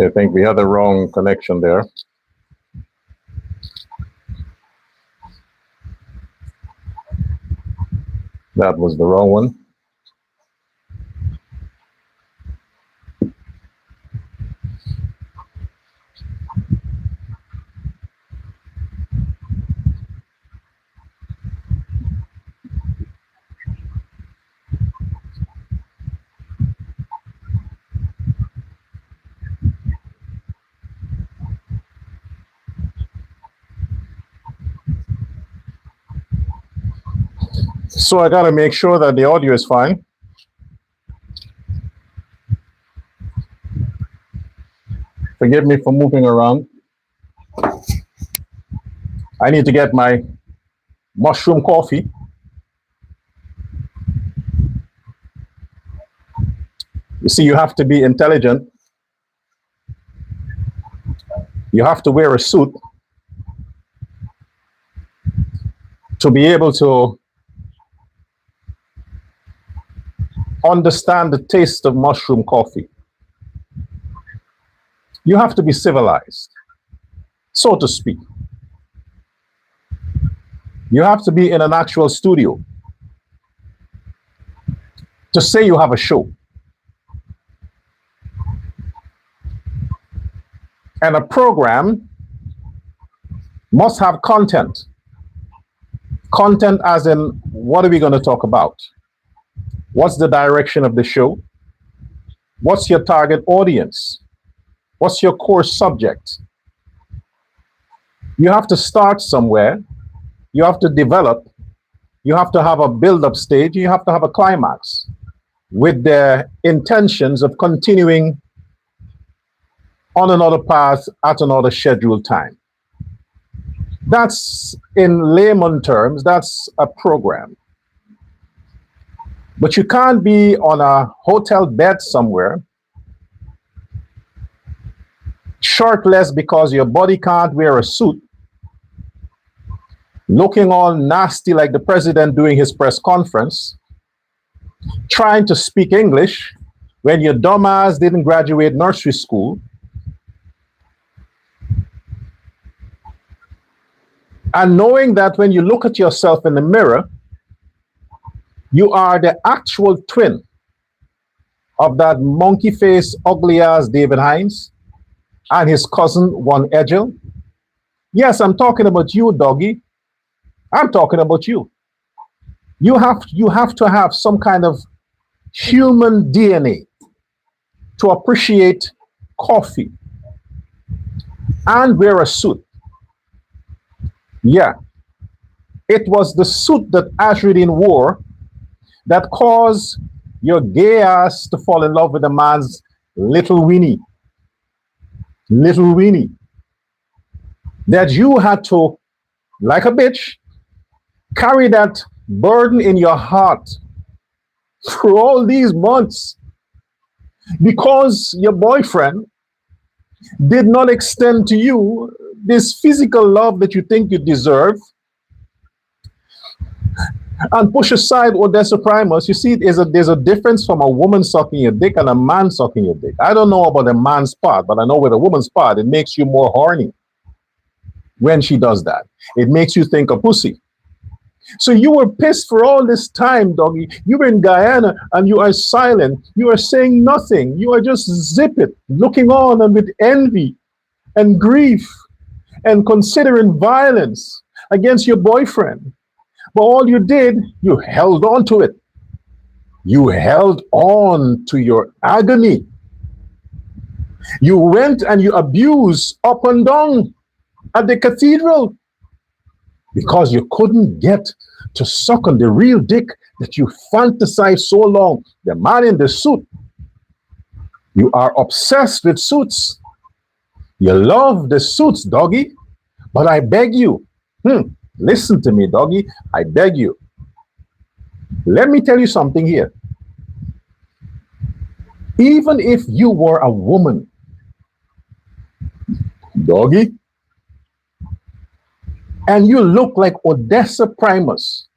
I think we had the wrong connection there. That was the wrong one. So I got to make sure that the audio is fine. Forgive me for moving around. I need to get my mushroom coffee. You see, you have to be intelligent. You have to wear a suit to be able to understand the taste of mushroom coffee. You have to be civilized, so to speak. You have to be in an actual studio to say you have a show. And a program must have content. Content as in, what are we going to talk about? What's the direction of the show? What's your target audience? What's your core subject? You have to start somewhere. You have to develop. You have to have a build-up stage. You have to have a climax with the intentions of continuing on another path at another scheduled time. That's, in layman terms, that's a program. But you can't be on a hotel bed somewhere, shirtless because your body can't wear a suit, looking all nasty like the president doing his press conference, trying to speak English when your dumbass didn't graduate nursery school, and knowing that when you look at yourself in the mirror, you are the actual twin of that monkey face, ugly ass David Hines and his cousin, one Edgel. Yes, I'm talking about you, doggy. I'm talking about you. You have to have some kind of human DNA to appreciate coffee and wear a suit. Yeah, it was the suit that Ashridin wore that caused your gay ass to fall in love with a man's little weenie. Little weenie. That you had to, like a bitch, carry that burden in your heart for all these months because your boyfriend did not extend to you this physical love that you think you deserve, and push aside Odessa Primus. You see, there's a difference from a woman sucking your dick and a man sucking your dick. I don't know about a man's part, but I know with a woman's part, it makes you more horny when she does that. It makes you think of pussy. So you were pissed for all this time, doggy. You were in Guyana and you are silent. You are saying nothing. You are just zip it, looking on and with envy and grief and considering violence against your boyfriend. But all you did, you held on to it. You held on to your agony. You went and you abused up and down at the cathedral because you couldn't get to suck on the real dick that you fantasized so long, the man in the suit. You are obsessed with suits. You love the suits, doggy. But I beg you, listen to me, doggy. I beg you. Let me tell you something here. Even if you were a woman, doggy, and you look like Odessa Primus,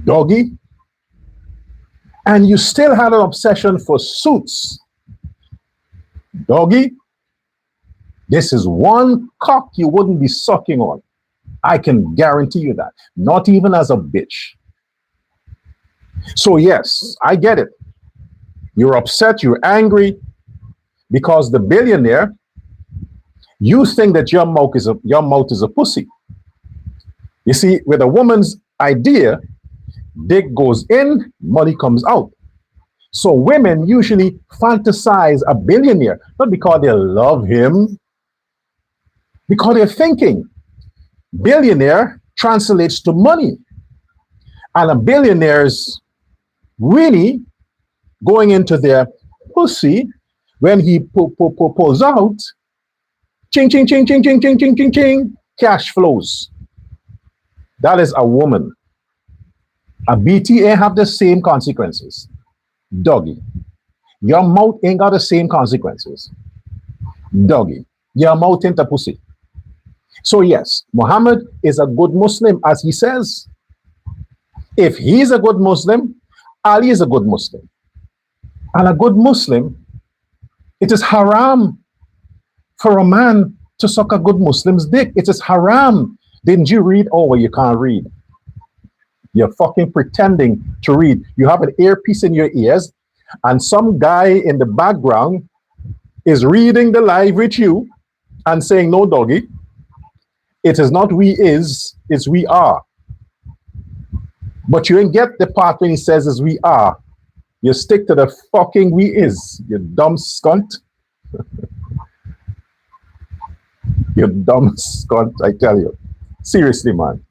doggy, and you still had an obsession for suits, Doggy, this is one cock you wouldn't be sucking on. I can guarantee you that. Not even as a bitch. So yes, I get it. You're upset, you're angry because the billionaire, you think that your mouth is a pussy. You see, with a woman's idea, dick goes in, money comes out. So women usually fantasize a billionaire, not because they love him, because they're thinking. Billionaire translates to money. And a billionaire's really going into their pussy when he pulls out, ching, ching, ching, ching, ching, ching, ching, ching, ching, cash flows. That is a woman. A BTA have the same consequences. Doggy, your mouth ain't got the same consequences. Doggy, your mouth ain't a pussy. So yes, Muhammad is a good Muslim, as he says. If he's a good Muslim, Ali is a good Muslim. And a good Muslim, it is haram for a man to suck a good Muslim's dick. It is haram. Didn't you read? Oh, well, you can't read. You're fucking pretending to read. You have an earpiece in your ears, and some guy in the background is reading the live with you and saying, no, doggy, it is not we is, it's we are. But you ain't get the part when he says is we are. You stick to the fucking we is, you dumb scunt. You dumb scunt, I tell you. Seriously, man.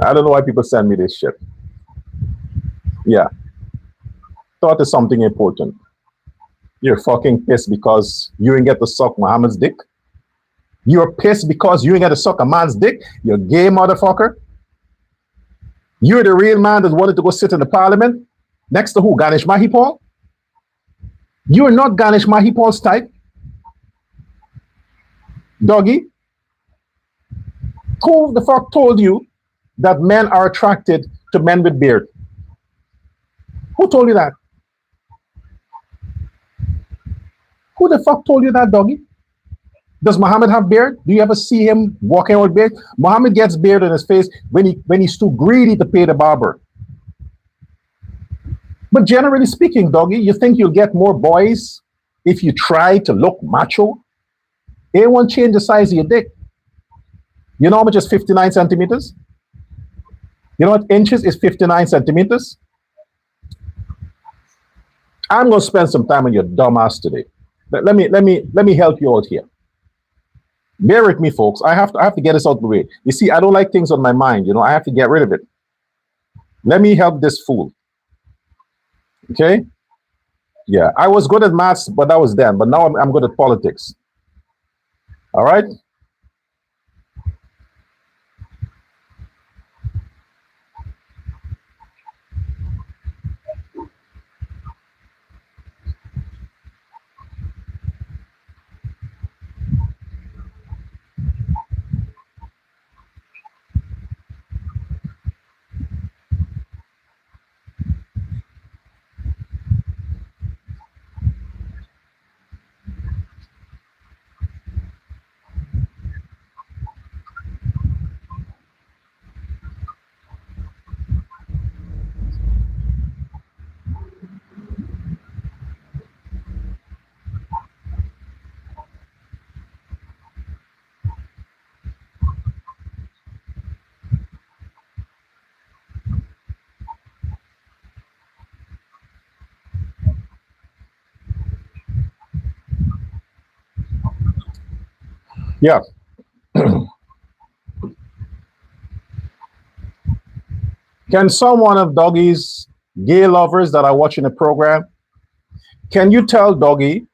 I don't know why people send me this shit. Yeah. Thought is something important. You're fucking pissed because you didn't get to suck Muhammad's dick. You're pissed because you didn't get to suck a man's dick. You're gay motherfucker. You're the real man that wanted to go sit in the parliament next to who? Ganesh Mahipal? You're not Ganesh Mahipal's type. Doggy. Who the fuck told you that men are attracted to men with beard? Who told you that? Who the fuck told you that, doggy? Does Muhammad have beard? Do you ever see him walking with beard? Muhammad gets beard on his face when he's too greedy to pay the barber. But generally speaking, doggy, you think you'll get more boys if you try to look macho? It won't change the size of your dick. You know how much is 59 centimeters? You know what inches is 59 centimeters? I'm going to spend some time on your dumb ass today. Let me help you out here. Bear with me, folks. I have to get this out of the way. You see, I don't like things on my mind. You know, I have to get rid of it. Let me help this fool. Okay? Yeah, I was good at maths, but that was then. But now I'm good at politics. All right? Yeah. Can someone of Doggy's gay lovers that are watching the program, can you tell Doggy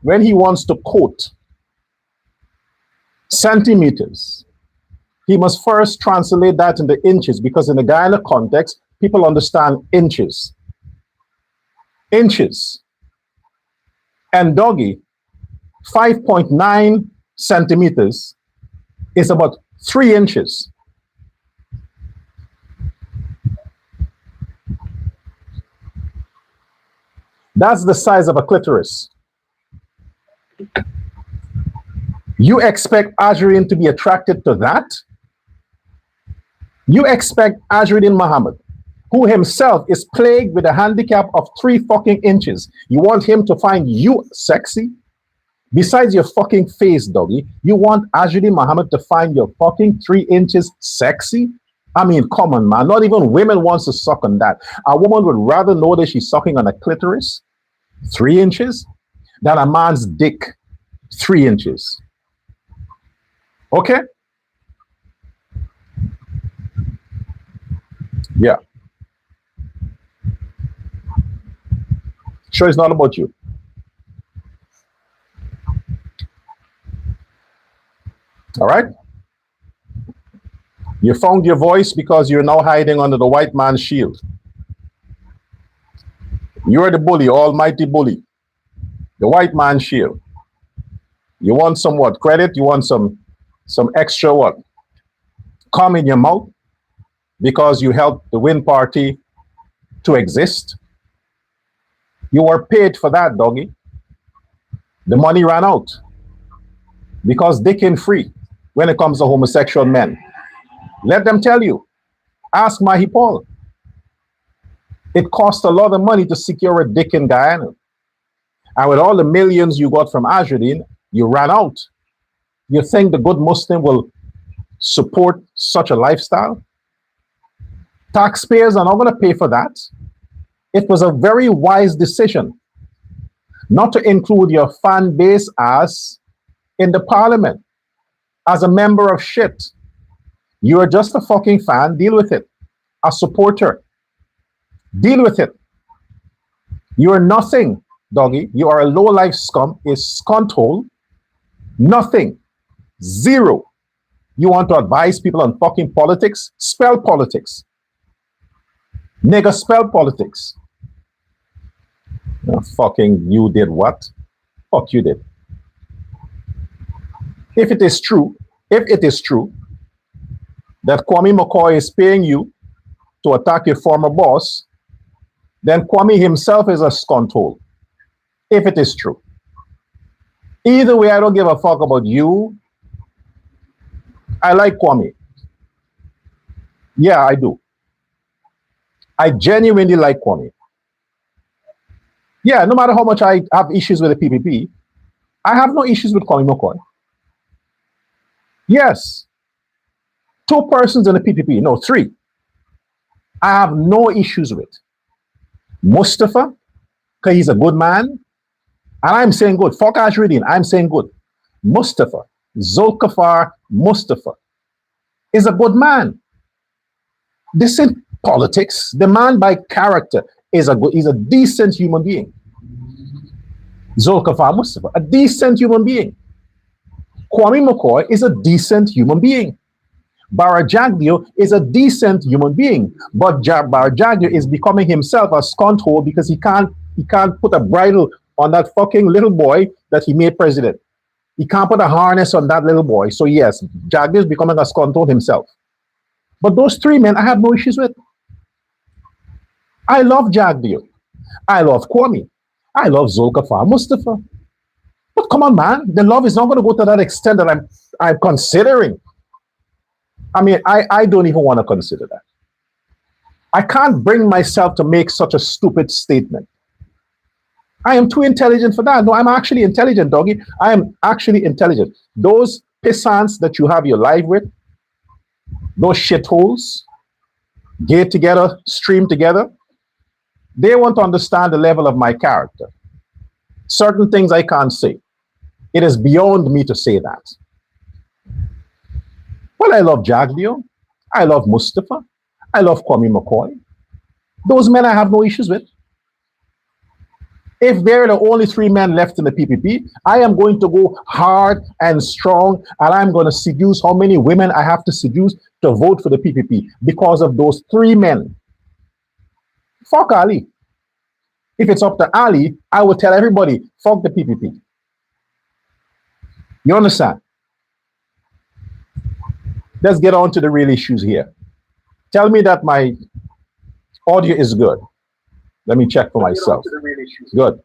when he wants to quote centimeters, he must first translate that into inches, because in the Guyana context, people understand inches. Inches. And Doggy, 5.9 centimeters is about 3 inches. That's the size of a clitoris. You expect Azrin to be attracted to that? You expect Azrin Muhammad, who himself is plagued with a handicap of 3 fucking inches, you want him to find you sexy? Besides your fucking face, doggy, you want Azrin Muhammad to find your fucking 3 inches sexy? I mean, come on, man. Not even women wants to suck on that. A woman would rather know that she's sucking on a clitoris, 3 inches, than a man's dick, 3 inches. Okay? Yeah. Sure, it's not about you. All right? You found your voice because you're now hiding under the white man's shield. You're the bully, almighty bully. The white man's shield. You want some what? Credit? You want some extra what? Cum in your mouth because you helped the Win Party to exist? You were paid for that, doggy. The money ran out because they can free when it comes to homosexual men. Let them tell you. Ask Mahi Paul. It cost a lot of money to secure a dick in Guyana. And with all the millions you got from Azrin, you ran out. You think the good Muslim will support such a lifestyle? Taxpayers are not going to pay for that. It was a very wise decision not to include your fan base as in the parliament, as a member of shit. You are just a fucking fan. Deal with it. A supporter. Deal with it. You are nothing, doggy. You are a low-life scum, a scunt-hole. Nothing. Zero. You want to advise people on fucking politics? Spell politics. Nigga, spell politics. Fucking you did what? Fuck you did. If it is true that Kwame McCoy is paying you to attack your former boss, then Kwame himself is a scunt-hole. If it is true. Either way, I don't give a fuck about you. I like Kwame. Yeah, I do. I genuinely like Kwame. Yeah, no matter how much I have issues with the PPP, I have no issues with Kwame McCoy. Yes. 2 persons in the PPP, no, 3. I have no issues with. Mustafa, because he's a good man, and I'm saying good. Fuck Azrin, I'm saying good. Mustafa, Zulkifar Mustafa, is a good man. This isn't politics. The man by character is he's a decent human being. Zulkifar Mustafa, a decent human being. Kwame McCoy is a decent human being. Barajagdio is a decent human being, but Barajagdio is becoming himself a scunt-hole because he can't put a bridle on that fucking little boy that he made president. He can't put a harness on that little boy. So yes, Jagdio is becoming a scunt-hole himself. But those 3 men I have no issues with. I love Jagdio. I love Kwame. I love Zulkifar Mustafa. But come on, man, the love is not going to go to that extent that I'm considering. I mean, I don't even want to consider that. I can't bring myself to make such a stupid statement. I am too intelligent for that. No, I'm actually intelligent, doggy. I am actually intelligent. Those pissants that you have your life with, those shitholes, get together, stream together, they want to understand the level of my character. Certain things I can't say. It is beyond me to say that. Well, I love Jagdio. I love Mustafa. I love Kwame McCoy. Those men I have no issues with. If they're the only 3 men left in the PPP, I am going to go hard and strong, and I'm going to seduce how many women I have to seduce to vote for the PPP because of those 3 men. Fuck Ali. If it's up to Ali, I will tell everybody, fuck the PPP. You understand? Let's get on to the real issues here. Tell me that my audio is good. Let me check for myself. Good.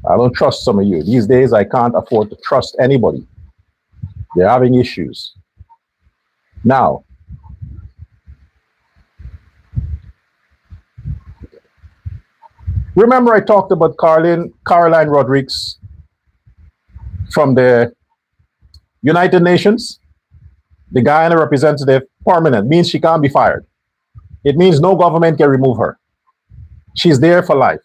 I don't trust some of you. These days, I can't afford to trust anybody. They're having issues. Now, remember I talked about Caroline Rodriguez from the United Nations? The Guyana representative, permanent, means she can't be fired. It means no government can remove her. She's there for life.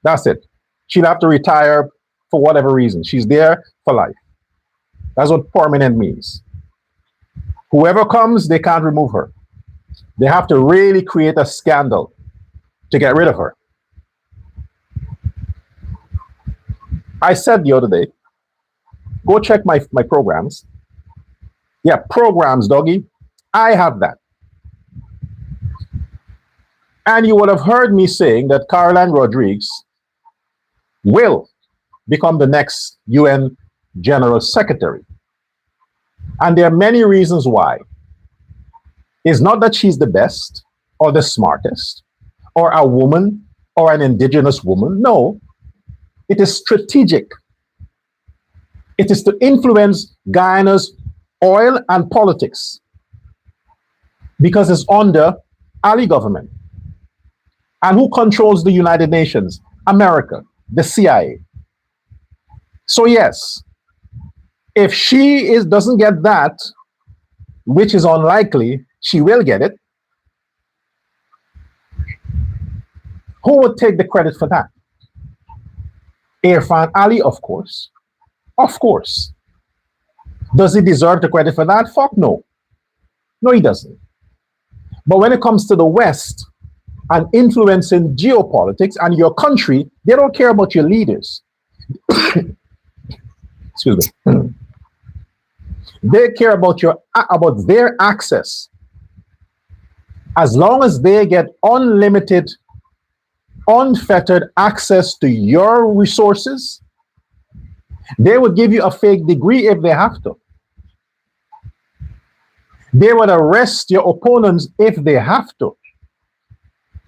That's it. She'll have to retire for whatever reason. She's there for life. That's what permanent means. Whoever comes, they can't remove her. They have to really create a scandal to get rid of her. I said the other day, go check my programs. Yeah, programs, doggy. I have that. And you would have heard me saying that Caroline Rodriguez will become the next UN General Secretary. And there are many reasons why. It's not that she's the best or the smartest or a woman or an indigenous woman. No, it is strategic. It is to influence Guyana's oil and politics because it's under Ali government. And who controls the United Nations? America, the CIA. So yes, if she doesn't get that, which is unlikely, she will get it. Who would take the credit for that? Irfan Ali, of course. Of course. Does he deserve the credit for that? Fuck no. No, he doesn't. But when it comes to the West and influencing geopolitics and your country, they don't care about your leaders. Excuse me. They care about their access. As long as they get unlimited, unfettered access to your resources, they would give you a fake degree if they have to. They would arrest your opponents if they have to,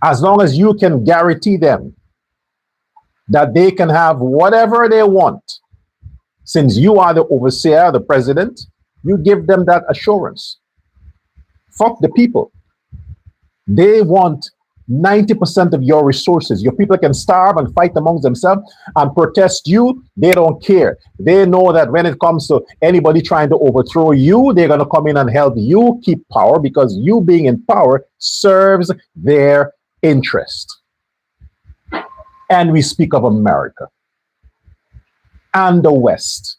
as long as you can guarantee them that they can have whatever they want. Since you are the overseer, the president, you give them that assurance. Fuck the people. They want 90% of your resources. Your people can starve and fight amongst themselves and protest you. They don't care. They know that when it comes to anybody trying to overthrow you, they're going to come in and help you keep power because you being in power serves their interest. And we speak of America and the West.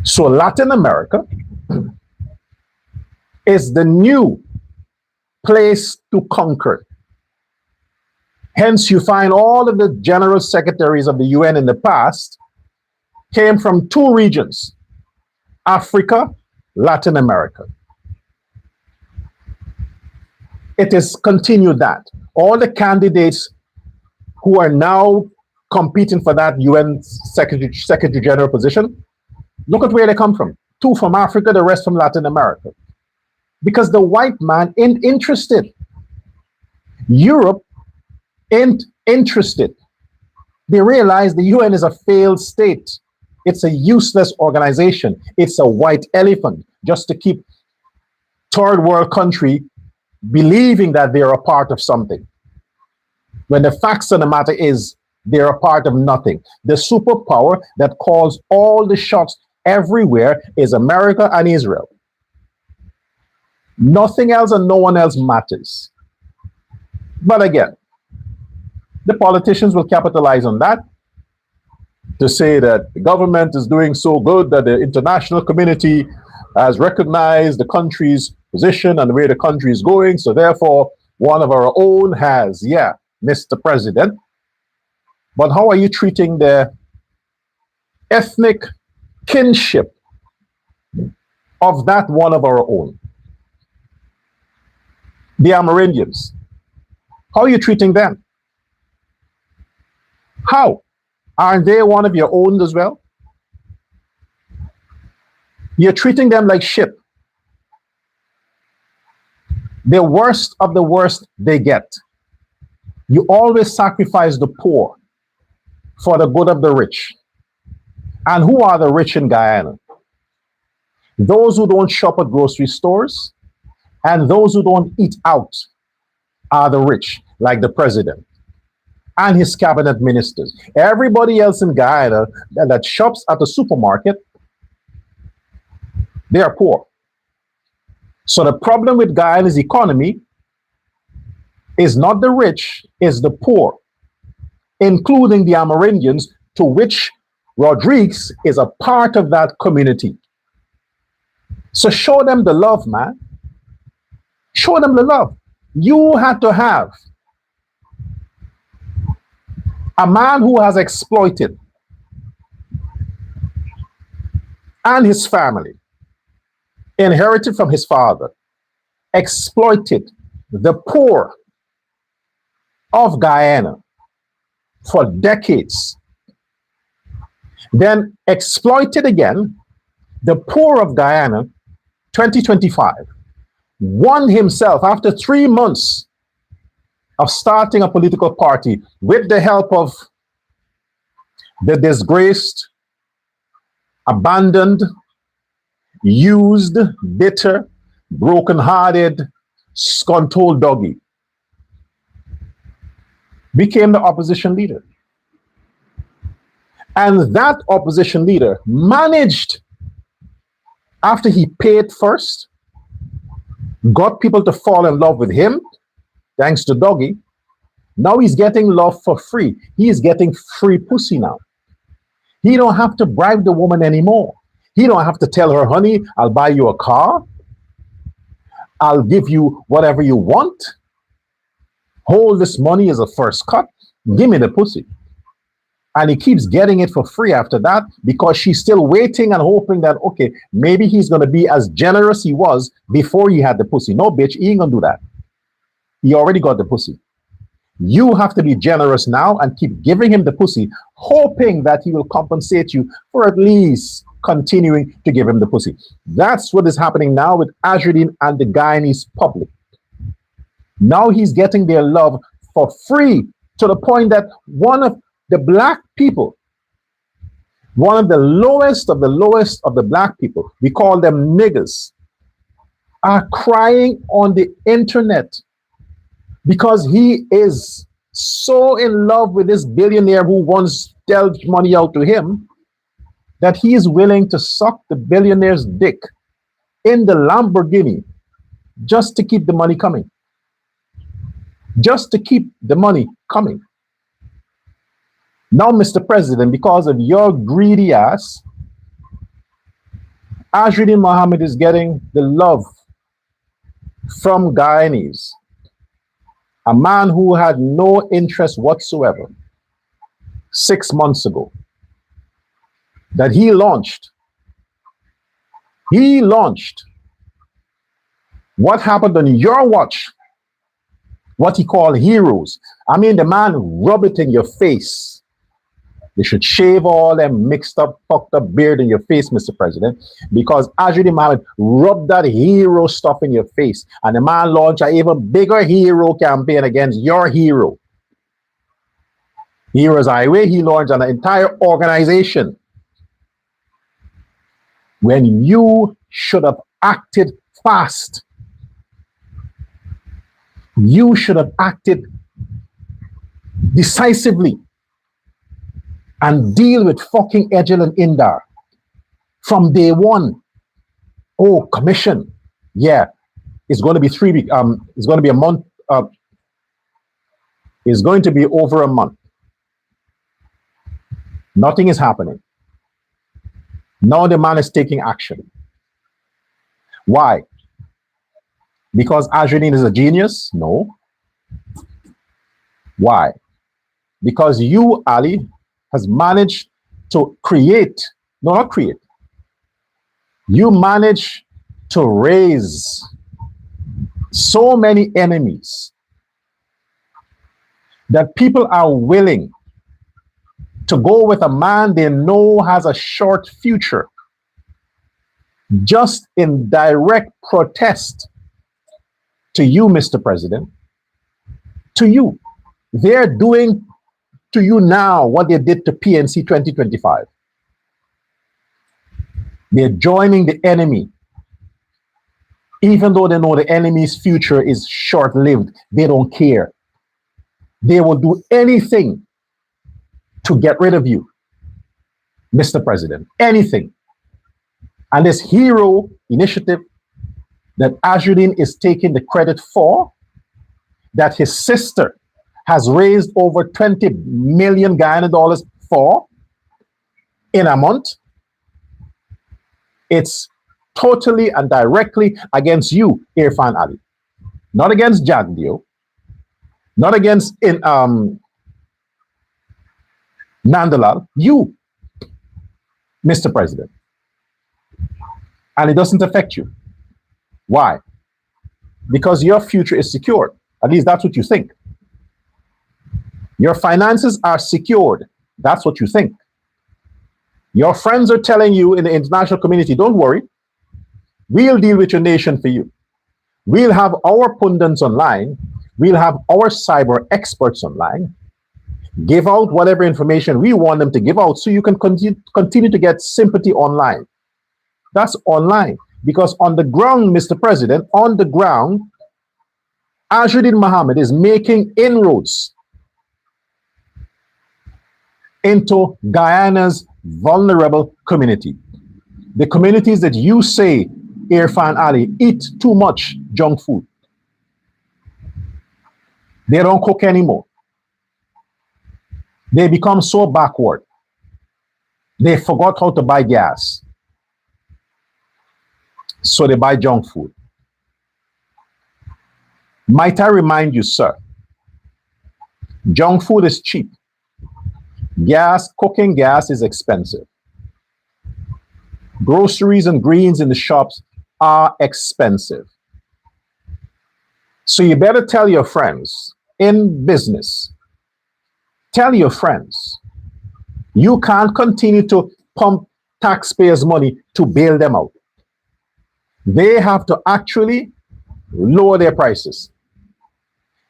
So Latin America is the new place to conquer. Hence, you find all of the general secretaries of the UN in the past came from two regions, Africa, Latin America. It is continued that. All the candidates who are now competing for that UN Secretary General position, look at where they come from. Two from Africa, the rest from Latin America. Because the white man ain't interested. Europe ain't interested. They realize the UN is a failed state. It's a useless organization. It's a white elephant just to keep third world country believing that they're a part of something. When the facts of the matter is they're a part of nothing. The superpower that calls all the shots everywhere is America and Israel. Nothing else and no one else matters. But again, the politicians will capitalize on that to say that the government is doing so good that the international community has recognized the country's position and the way the country is going. So therefore, one of our own has, yeah, Mr. President. But how are you treating the ethnic kinship of that one of our own? The Amerindians. How are you treating them? How? Aren't they one of your own as well? You're treating them like shit. The worst of the worst they get. You always sacrifice the poor for the good of the rich. And who are the rich in Guyana? Those who don't shop at grocery stores and those who don't eat out are the rich, like the president and his cabinet ministers. Everybody else in Guyana that shops at the supermarket, they are poor. So the problem with Guyana's economy is not the rich, it's the poor, including the Amerindians, to which Rodriguez is a part of that community. So show them the love, man. Show them the love. You had to have a man who has exploited and his family, inherited from his father, exploited the poor of Guyana for decades, then exploited again the poor of Guyana, 2025, won himself after 3 months of starting a political party with the help of the disgraced, abandoned, used, bitter, broken-hearted, scontold doggy, became the opposition leader. And that opposition leader managed, after he paid first, got people to fall in love with him, thanks to Doggy. Now he's getting love for free. He is getting free pussy now. He don't have to bribe the woman anymore. He don't have to tell her, honey, I'll buy you a car. I'll give you whatever you want. Hold this money as a first cut. Give me the pussy. And he keeps getting it for free after that because she's still waiting and hoping that, okay, maybe he's going to be as generous he was before he had the pussy. No, bitch, he ain't going to do that. He already got the pussy. You have to be generous now and keep giving him the pussy, hoping that he will compensate you for at least continuing to give him the pussy. That's what is happening now with Azriddin and the Guyanese public. Now he's getting their love for free to the point that one of the black people, one of the lowest of the black people, we call them niggers, are crying on the internet because he is so in love with this billionaire who once dealt money out to him that he is willing to suck the billionaire's dick in the Lamborghini just to keep the money coming. Just to keep the money coming. Now, Mr. President, because of your greedy ass, Azriddin Mohammed is getting the love from Guyanese, a man who had no interest whatsoever 6 months ago, that he launched. He launched what happened on your watch, what he called heroes. I mean, the man rubbed it in your face. They should shave all them mixed up, fucked up beard in your face, Mr. President, because Azriddin Mohammed rubbed that hero stuff in your face. And the man launched an even bigger hero campaign against your hero. Heroes Highway, he launched an entire organization when you should have acted fast. You should have acted decisively and deal with fucking Ejel and Indar from day one. Oh, commission. Yeah, it's going to be 3 weeks. It's going to be a month. It's going to be over a month. Nothing is happening. Now the man is taking action. Why? Because Azriddin is a genius? No. Why? Because you, Ali, has managed to create, no, not create. You managed to raise so many enemies that people are willing to go with a man they know has a short future just in direct protest to you, Mr. President, to you. They're doing to you now what they did to PNC 2025. They're joining the enemy. Even though they know the enemy's future is short-lived, they don't care. They will do anything to get rid of you, Mr. President. Anything. And this hero initiative that Azuddin is taking the credit for, that his sister has raised over 20 million Guyana dollars for in a month, it's totally and directly against you, Irfan Ali. Not against Jagdio, not against Nandalal, you, Mr. President. And it doesn't affect you. Why? Because your future is secured. At least that's what you think. Your finances are secured. That's what you think. Your friends are telling you in the international community, don't worry. We'll deal with your nation for you. We'll have our pundits online. We'll have our cyber experts online. Give out whatever information we want them to give out so you can continue to get sympathy online. That's online. Because on the ground, Mr. President, on the ground, Azuddin Mohammed is making inroads into Guyana's vulnerable community. The communities that you say, Irfan Ali, eat too much junk food. They don't cook anymore. They become so backward. They forgot how to buy gas. So they buy junk food. Might I remind you, sir, junk food is cheap. Gas, cooking gas is expensive. Groceries and greens in the shops are expensive. So you better tell your friends in business, tell your friends, you can't continue to pump taxpayers' money to bail them out. They have to actually lower their prices.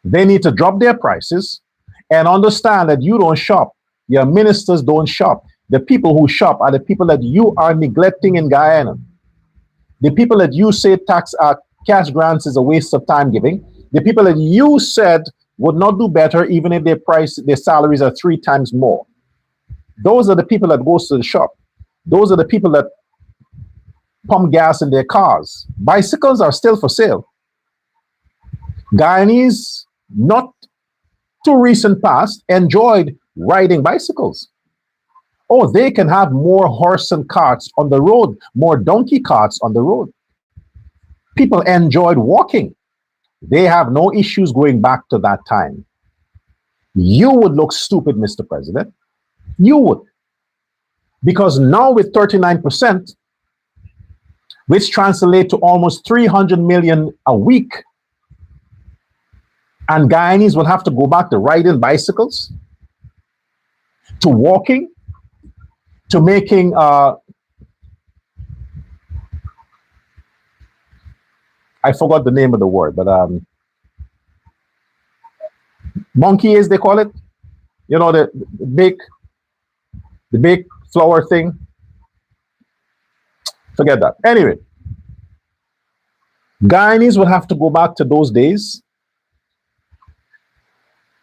They need to drop their prices and understand that you don't shop. Your ministers don't shop. The people who shop are the people that you are neglecting in Guyana. The people that you say cash grants is a waste of time giving. The people that you said would not do better even if their salaries are 3 times more. Those are the people that goes to the shop. Those are the people that pump gas in their cars. Bicycles are still for sale. Guyanese, not too recent past, enjoyed riding bicycles. Oh, they can have more horse and carts on the road, more donkey carts on the road. People enjoyed walking. They have no issues going back to that time. You would look stupid, Mr. President. You would. Because now with 39%, which translates to almost 300 million a week, and Guyanese will have to go back to riding bicycles, to walking, to making I forgot the name of the word, but monkey is they call it. You know, the big flower thing. Forget that. Anyway, Guyanese will have to go back to those days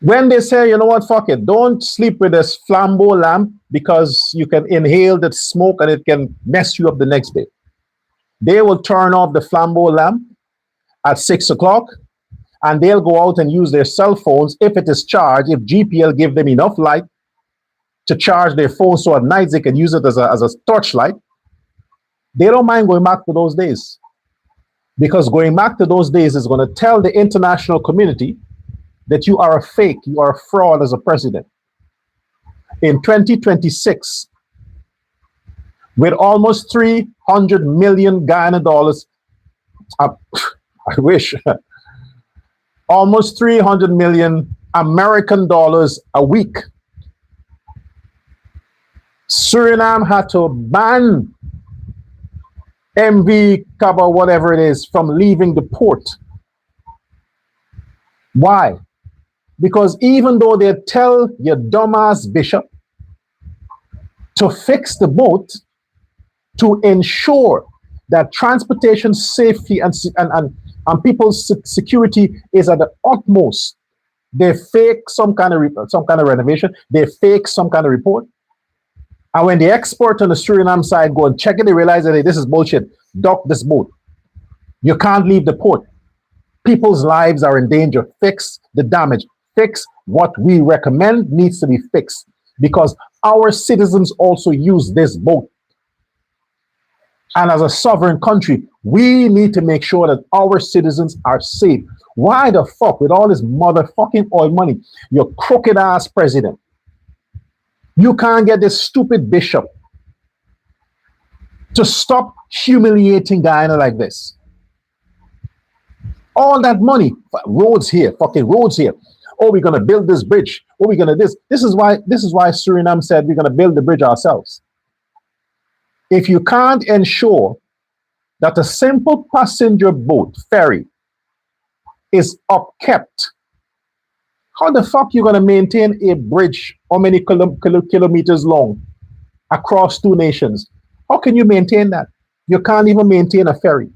when they say, you know what, fuck it, don't sleep with this flambeau lamp because you can inhale the smoke and it can mess you up the next day. They will turn off the flambeau lamp at 6 o'clock and they'll go out and use their cell phones if it is charged, if GPL give them enough light to charge their phone so at night they can use it as a torchlight. They don't mind going back to those days, because going back to those days is going to tell the international community that you are a fake, you are a fraud as a president. In 2026, with almost 300 million Guyana dollars, I wish, almost 300 million American dollars a week, Suriname had to ban MV Kaba, whatever it is, from leaving the port. Why? Because even though they tell your dumbass bishop to fix the boat to ensure that transportation safety and people's security is at the utmost, they fake some kind of renovation, they fake some kind of report. And when the expert on the Suriname side go and check it, they realize that, hey, this is bullshit. Dock this boat. You can't leave the port. People's lives are in danger. Fix the damage. Fix what we recommend needs to be fixed, because our citizens also use this boat. And as a sovereign country, we need to make sure that our citizens are safe. Why the fuck, with all this motherfucking oil money, your crooked ass president, you can't get this stupid bishop to stop humiliating Guyana like this? All that money, roads here, fucking roads here. Oh, we're gonna build this bridge. Oh, we're gonna this. This is why Suriname said we're gonna build the bridge ourselves. If you can't ensure that a simple passenger boat ferry is upkept, how the fuck you gonna maintain a bridge how many kilometers long across two nations? How can you maintain that? You can't even maintain a ferry.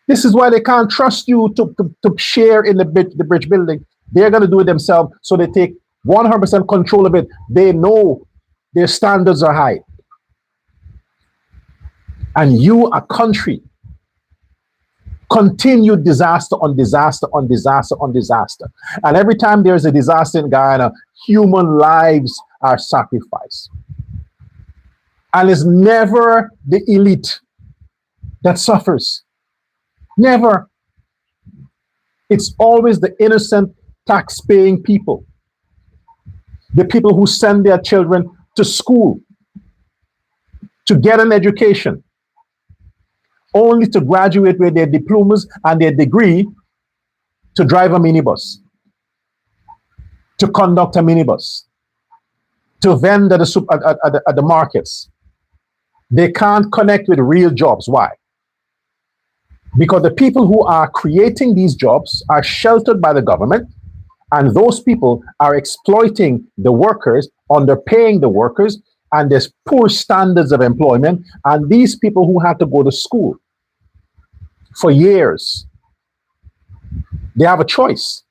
This is why they can't trust you to share in the bridge building. They're going to do it themselves, so they take 100% control of it. They know their standards are high. And you, a country, continue disaster on disaster on disaster on disaster. And every time there's a disaster in Guyana, human lives are sacrificed. And it's never the elite that suffers. Never. It's always the innocent tax-paying people. The people who send their children to school to get an education, only to graduate with their diplomas and their degree to drive a minibus, to conduct a minibus, to vend at the markets. They can't connect with real jobs. Why? Because the people who are creating these jobs are sheltered by the government, and those people are exploiting the workers, underpaying the workers, and there's poor standards of employment. And these people who had to go to school for years, they have a choice.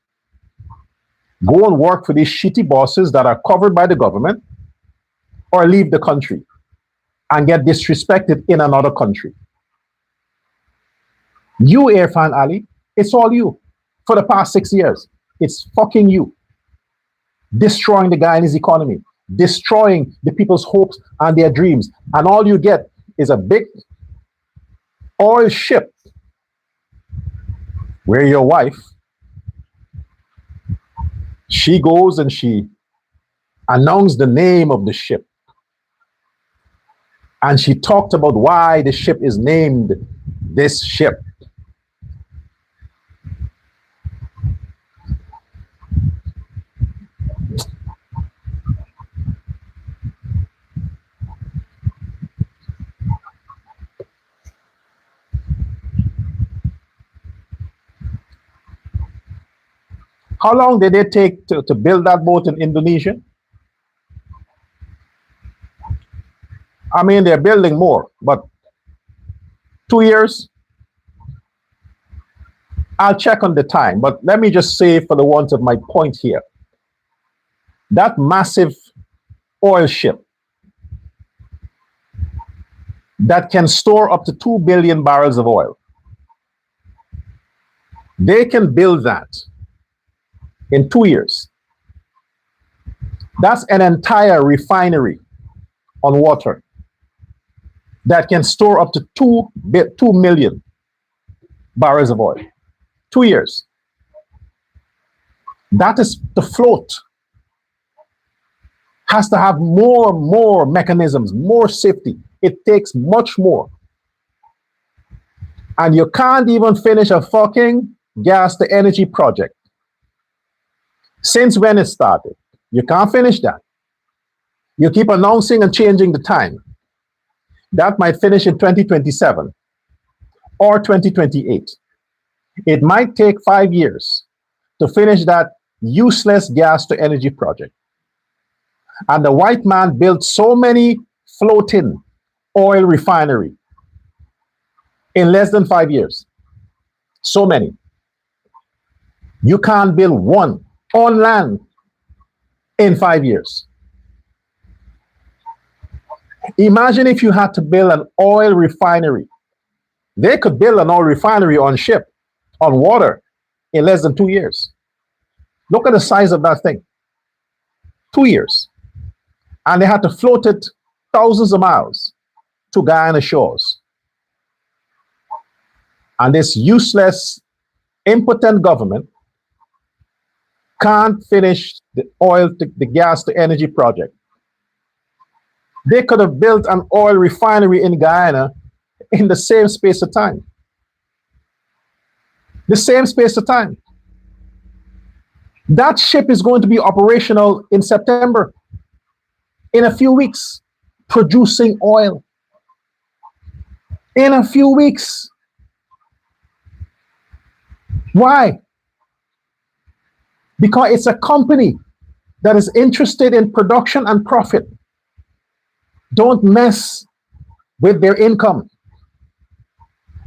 Go and work for these shitty bosses that are covered by the government, or leave the country and get disrespected in another country. You, Irfan Ali, it's all you. For the past 6 years, it's fucking you. Destroying the Guyanese economy, destroying the people's hopes and their dreams. And all you get is a big oil ship where your wife, she goes and she announced the name of the ship. And she talked about why the ship is named this ship. How long did it take to build that boat in Indonesia? I mean, they're building more, but 2 years? I'll check on the time, but let me just say, for the want of my point here, that massive oil ship that can store up to 2 billion barrels of oil, they can build that in 2 years. That's an entire refinery on water that can store up to 2 million barrels of oil. 2 years. That is the float. Has to have more mechanisms, more safety. It takes much more. And you can't even finish a fucking gas to energy project. Since when it started? You can't finish that. You keep announcing and changing the time. That might finish in 2027 or 2028. It might take 5 years to finish that useless gas to energy project. And the white man built so many floating oil refinery in less than 5 years. So many. You can't build one on land in 5 years. Imagine if you had to build an oil refinery. They could build an oil refinery on ship, on water, in less than 2 years. Look at the size of that thing. 2 years. And they had to float it thousands of miles to Guyana shores. And this useless, impotent government can't finish the gas to energy project. They could have built an oil refinery in Guyana in the same space of time. The same space of time. That ship is going to be operational in September, in a few weeks, producing oil. In a few weeks. Why? Because it's a company that is interested in production and profit. Don't mess with their income.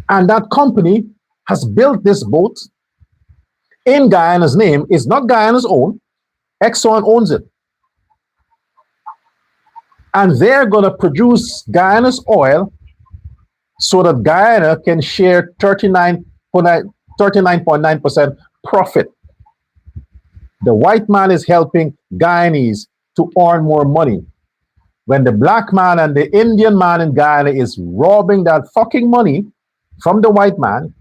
And that company has built this boat in Guyana's name. It's not Guyana's own. Exxon owns it. And they're going to produce Guyana's oil so that Guyana can share 39.9% profit. The white man is helping Guyanese to earn more money, when the black man and the Indian man in Guyana is robbing that fucking money from the white man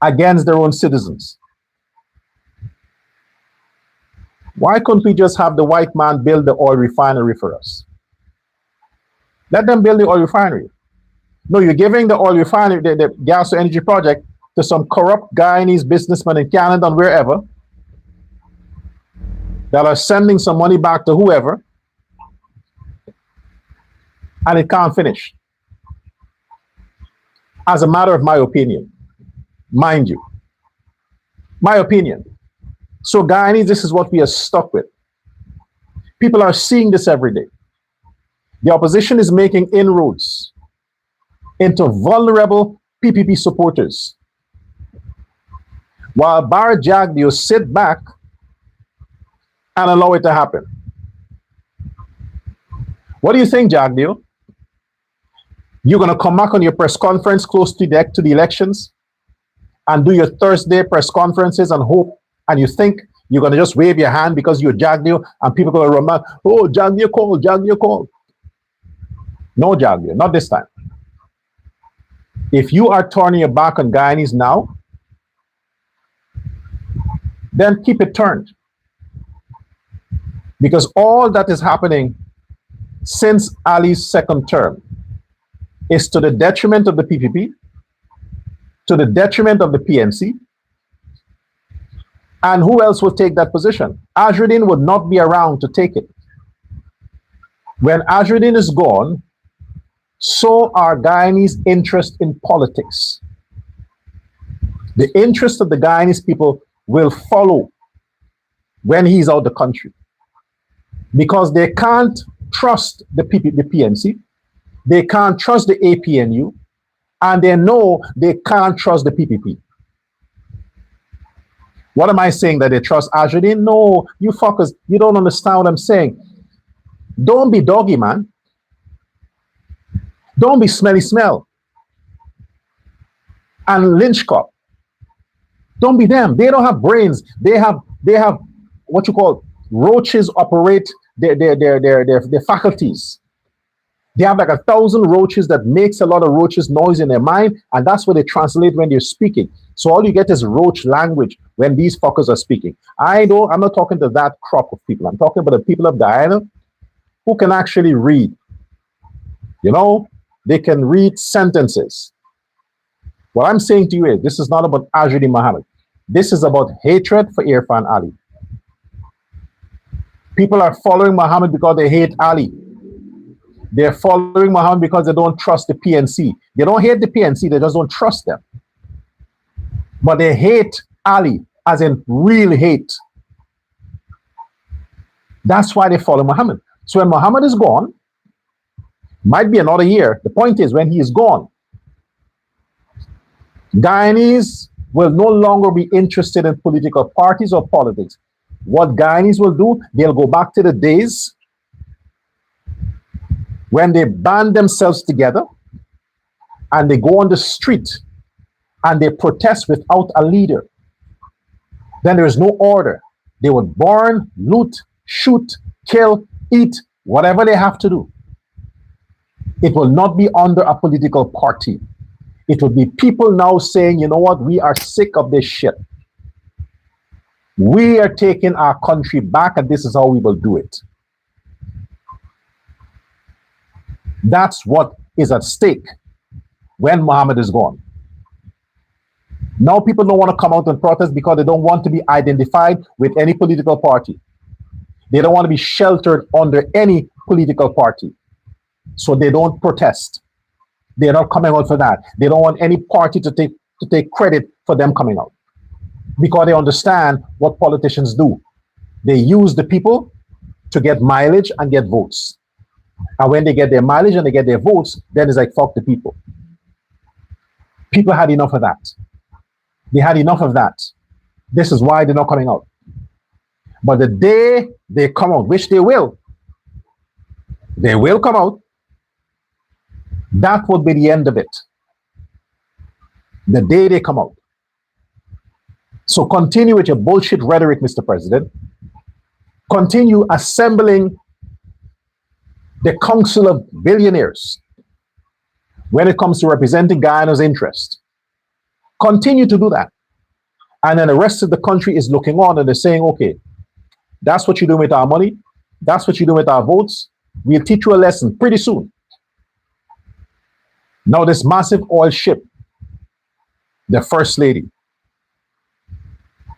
against their own citizens. Why couldn't we just have the white man build the oil refinery for us? Let them build the oil refinery. No, you're giving the oil refinery, the gas to energy project, to some corrupt Guyanese businessmen in Canada and wherever that are sending some money back to whoever, and it can't finish. As a matter of my opinion, mind you, my opinion. So Guyanese, this is what we are stuck with. People are seeing this every day. The opposition is making inroads into vulnerable PPP supporters, while Barrett Jagdeo sit back and allow it to happen. What do you think, Jagdeo? You're going to come back on your press conference close to the elections and do your Thursday press conferences and hope, and you think you're going to just wave your hand because you're Jagdeo and people are going to run back, oh, Jagdeo called, Jagdeo called. No, Jagdeo, not this time. If you are turning your back on Guyanese now, then keep it turned. Because all that is happening since Ali's second term is to the detriment of the PPP, to the detriment of the PNC. And who else will take that position? Azruddin would not be around to take it. When Azruddin is gone, so are Guyanese interest in politics. The interest of the Guyanese people will follow when he's out of the country, because they can't trust the PNC, they can't trust the APNU, and they know they can't trust the PPP. What am I saying, that they trust Azruddin? No, you fuckers, you don't understand what I'm saying. Don't be doggy, man. Don't be smelly smell and lynch cop. Don't be them. They don't have brains. They have what you call roaches operate their faculties. They have like 1,000 roaches that makes a lot of roaches noise in their mind, and that's what they translate when they're speaking. So all you get is roach language when these fuckers are speaking. I'm not talking to that crop of people. I'm talking about the people of Guyana who can actually read. You know, they can read sentences. What I'm saying to you is, this is not about Azruddin Mohammed. This is about hatred for Irfan Ali. People are following Mohammed because they hate Ali. They're following Mohammed because they don't trust the PNC. They don't hate the PNC, they just don't trust them. But they hate Ali, as in real hate. That's why they follow Muhammad. So when Muhammad is gone, might be another year. The point is, when he is gone, Guyanese will no longer be interested in political parties or politics. What Guyanese will do, they'll go back to the days when they band themselves together and they go on the street and they protest without a leader. Then there is no order. They would burn, loot, shoot, kill, eat, whatever they have to do. It will not be under a political party. It will be people now saying, you know what, we are sick of this shit. We are taking our country back, and this is how we will do it. That's what is at stake when Muhammad is gone. Now people don't want to come out and protest because they don't want to be identified with any political party. They don't want to be sheltered under any political party. So they don't protest. They're not coming out for that. They don't want any party to take credit for them coming out, because they understand what politicians do. They use the people to get mileage and get votes. And when they get their mileage and they get their votes, then it's like, fuck the people. People had enough of that. They had enough of that. This is why they're not coming out. But the day they come out, which they will come out, that would be the end of it. The day they come out. So continue with your bullshit rhetoric, Mr. President. Continue assembling the Council of Billionaires when it comes to representing Guyana's interest. Continue to do that. And then the rest of the country is looking on and they're saying, okay, that's what you do with our money. That's what you do with our votes. We'll teach you a lesson pretty soon. Now, this massive oil ship, the First Lady,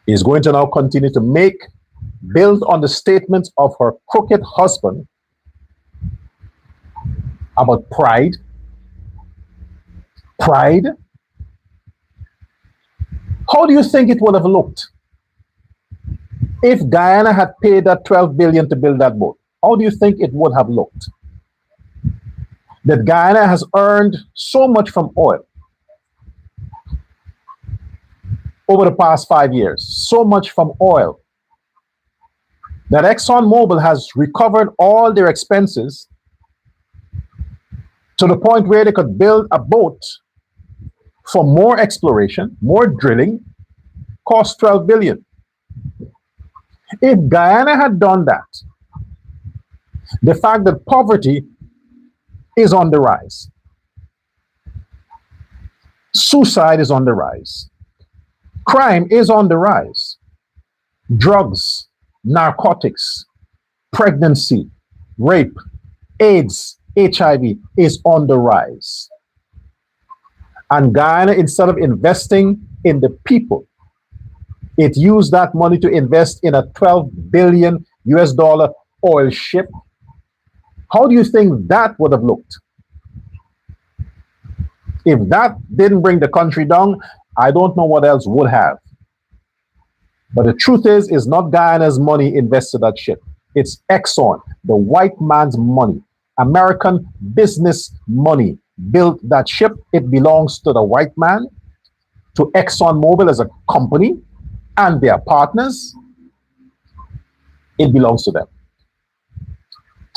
is going to now continue to build on the statements of her crooked husband about pride. Pride. How do you think it would have looked if Guyana had paid that $12 billion to build that boat? How do you think it would have looked? That Guyana has earned so much from oil over the past 5 years, so much from oil, that ExxonMobil has recovered all their expenses to the point where they could build a boat for more exploration, more drilling, cost $12 billion. If Guyana had done that, the fact that poverty is on the rise, suicide is on the rise, crime is on the rise, drugs, narcotics, pregnancy, rape, AIDS, HIV is on the rise. And Guyana, instead of investing in the people, it used that money to invest in a $12 billion oil ship. How do you think that would have looked? If that didn't bring the country down, I don't know what else would have. But the truth is, it's not Guyana's money invested that ship. It's Exxon, the white man's money. American business money built that ship. It belongs to the white man, to ExxonMobil as a company, and their partners. It belongs to them.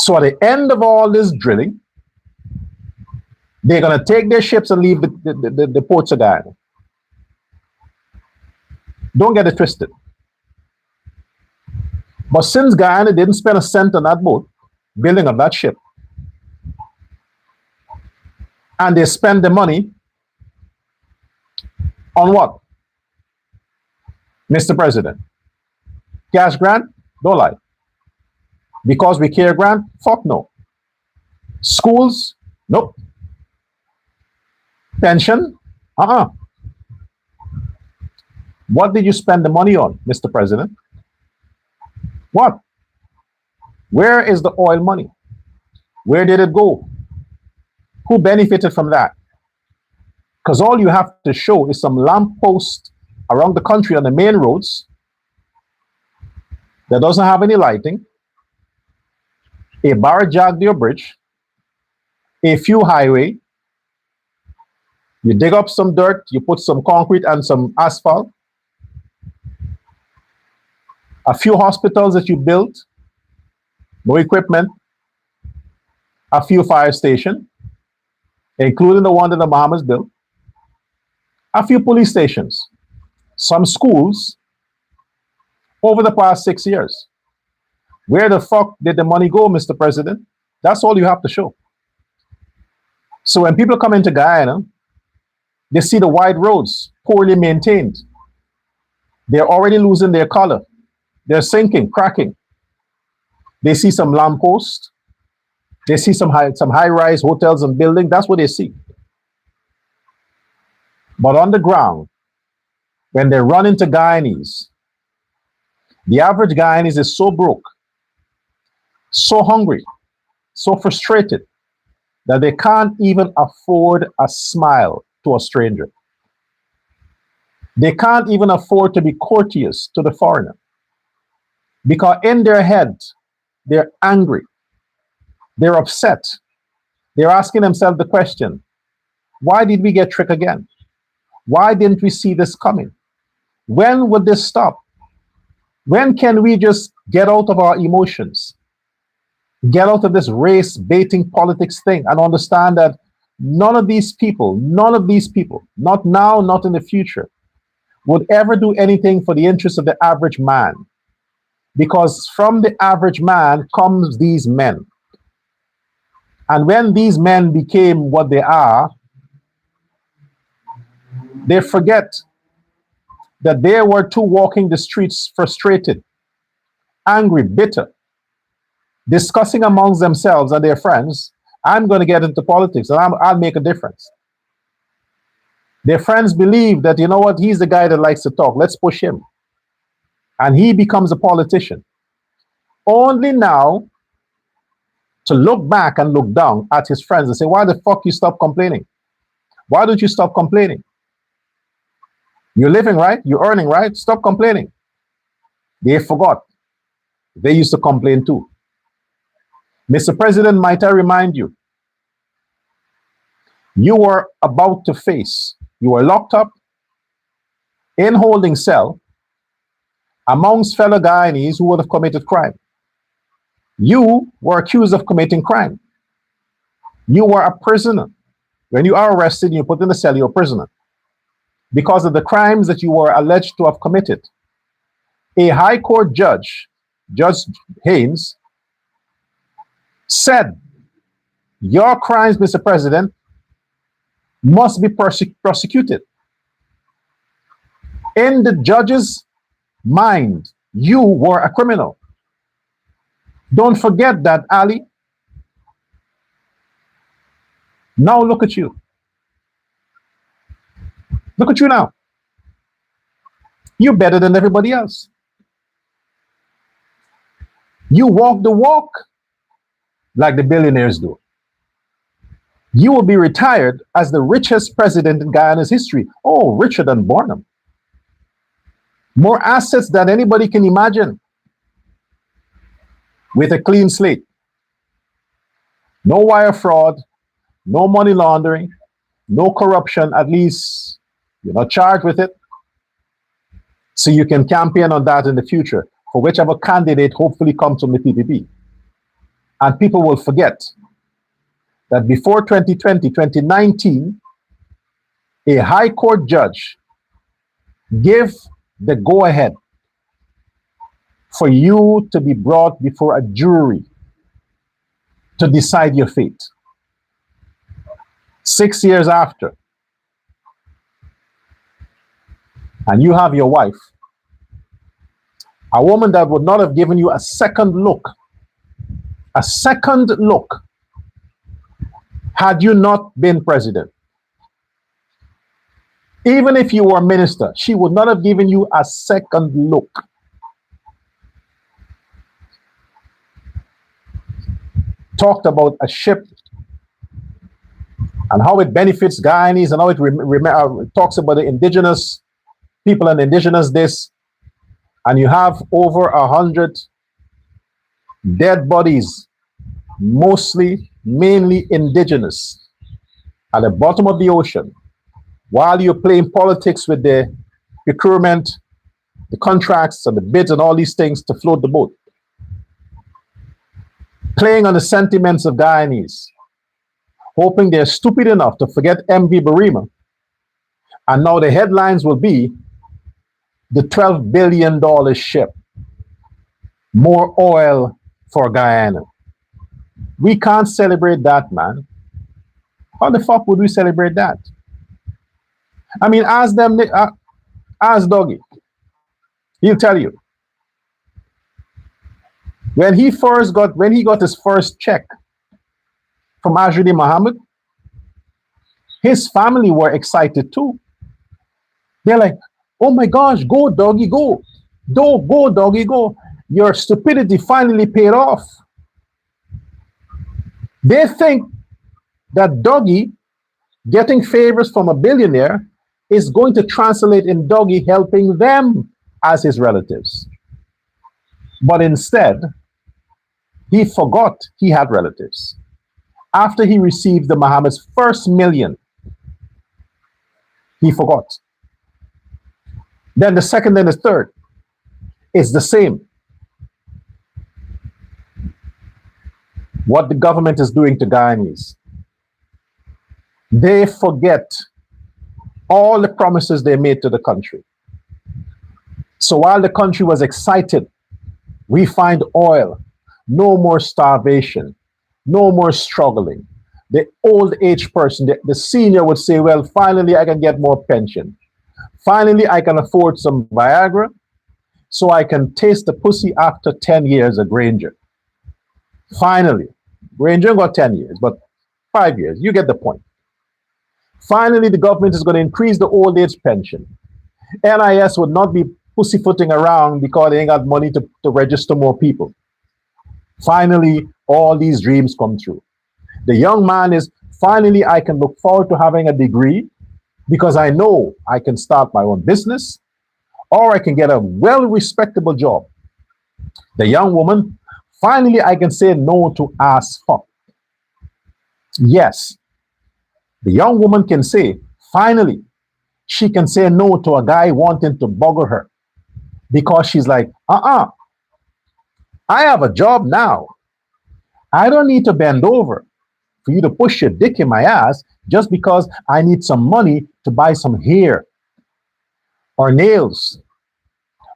So at the end of all this drilling, they're going to take their ships and leave the ports of Guyana. Don't get it twisted. But since Guyana didn't spend a cent on that boat, building of that ship, and they spend the money on what? Mr. President, cash grant? Don't lie. Because we care grant? Fuck no. Schools? Nope. Pension? What did you spend the money on, Mr. President? What? Where is the oil money? Where did it go? Who benefited from that? Because all you have to show is some lamppost around the country on the main roads that doesn't have any lighting, a Barajagdio bridge, a few highway, you dig up some dirt, you put some concrete and some asphalt, a few hospitals that you built, no equipment, a few fire stations, including the one that the Bahamas built, a few police stations, some schools over the past 6 years. Where the fuck did the money go, Mr. President? That's all you have to show. So when people come into Guyana, they see the wide roads poorly maintained. They're already losing their color. They're sinking, cracking. They see some lampposts. They see some high-rise hotels and buildings. That's what they see. But on the ground, when they run into Guyanese, the average Guyanese is so broke, so hungry, so frustrated that they can't even afford a smile to a stranger. They can't even afford to be courteous to the foreigner. Because in their head, they're angry. They're upset. They're asking themselves the question, why did we get tricked again? Why didn't we see this coming? When would this stop? When can we just get out of our emotions? Get out of this race baiting politics thing and understand that none of these people, not now, not in the future, would ever do anything for the interests of the average man. Because from the average man comes these men. And when these men became what they are, they forget that they were two walking the streets frustrated, angry, bitter, discussing amongst themselves and their friends, I'm going to get into politics and I'll make a difference. Their friends believe that, you know what, he's the guy that likes to talk. Let's push him. And he becomes a politician. Only now to look back and look down at his friends and say, why the fuck you stop complaining? Why don't you stop complaining? You're living right, you're earning right, stop complaining. They forgot. They used to complain too. Mr. President, might I remind you, you were about to face, you were locked up in holding cell amongst fellow Guyanese who would have committed crime. You were accused of committing crime. You were a prisoner. When you are arrested and you put in the cell, you're a prisoner because of the crimes that you were alleged to have committed. A high court judge, Judge Haynes, said, your crimes, Mr. President, must be prosecuted. In the judge's mind, you were a criminal. Don't forget that, Ali. Now look at you. Look at you now. You're better than everybody else. You walk the walk like the billionaires do. You will be retired as the richest president in Guyana's history. Oh, richer than Barnum. More assets than anybody can imagine. With a clean slate. No wire fraud, no money laundering, no corruption, at least you're not charged with it. So you can campaign on that in the future for whichever candidate hopefully comes from the PPP. And people will forget that before 2020, 2019, a high court judge gave the go-ahead for you to be brought before a jury to decide your fate. 6 years after, and you have your wife, a woman that would not have given you a second look, had you not been president. Even if you were minister, she would not have given you a second look. Talked about a ship and how it benefits Guyanese and how it talks about the indigenous people and indigenous this, and you have over 100 dead bodies mainly indigenous, at the bottom of the ocean, while you're playing politics with the procurement, the contracts, and the bids, and all these things to float the boat, playing on the sentiments of Guyanese, hoping they're stupid enough to forget MV Barima. And now the headlines will be the $12 billion ship, more oil for Guyana. We can't celebrate that, man. How the fuck would we celebrate that? I mean, ask Doggy. He'll tell you. When he got his first check from Ajudi Muhammad, his family were excited too. They're like, oh my gosh, go Doggy, go. Go Doggy, go. Your stupidity finally paid off. They think that Doggy getting favors from a billionaire is going to translate in Doggy helping them as his relatives. But instead, he forgot he had relatives. After he received the Muhammad's first million, he forgot. Then the second and the third, it's the same. What the government is doing to Guyanese. They forget all the promises they made to the country. So while the country was excited, we find oil, no more starvation, no more struggling. The old age person, the senior would say, well, finally I can get more pension. Finally I can afford some Viagra so I can taste the pussy after 10 years of Granger. Finally, Granger got 10 years, but 5 years, you get the point. Finally, the government is going to increase the old age pension. NIS would not be pussyfooting around because they ain't got money to register more people. Finally, all these dreams come true. The young man is, finally, I can look forward to having a degree because I know I can start my own business or I can get a well-respectable job. The young woman, finally, I can say no to ass fuck. Yes, the young woman can say, finally, she can say no to a guy wanting to bugger her because she's like, I have a job now. I don't need to bend over for you to push your dick in my ass just because I need some money to buy some hair or nails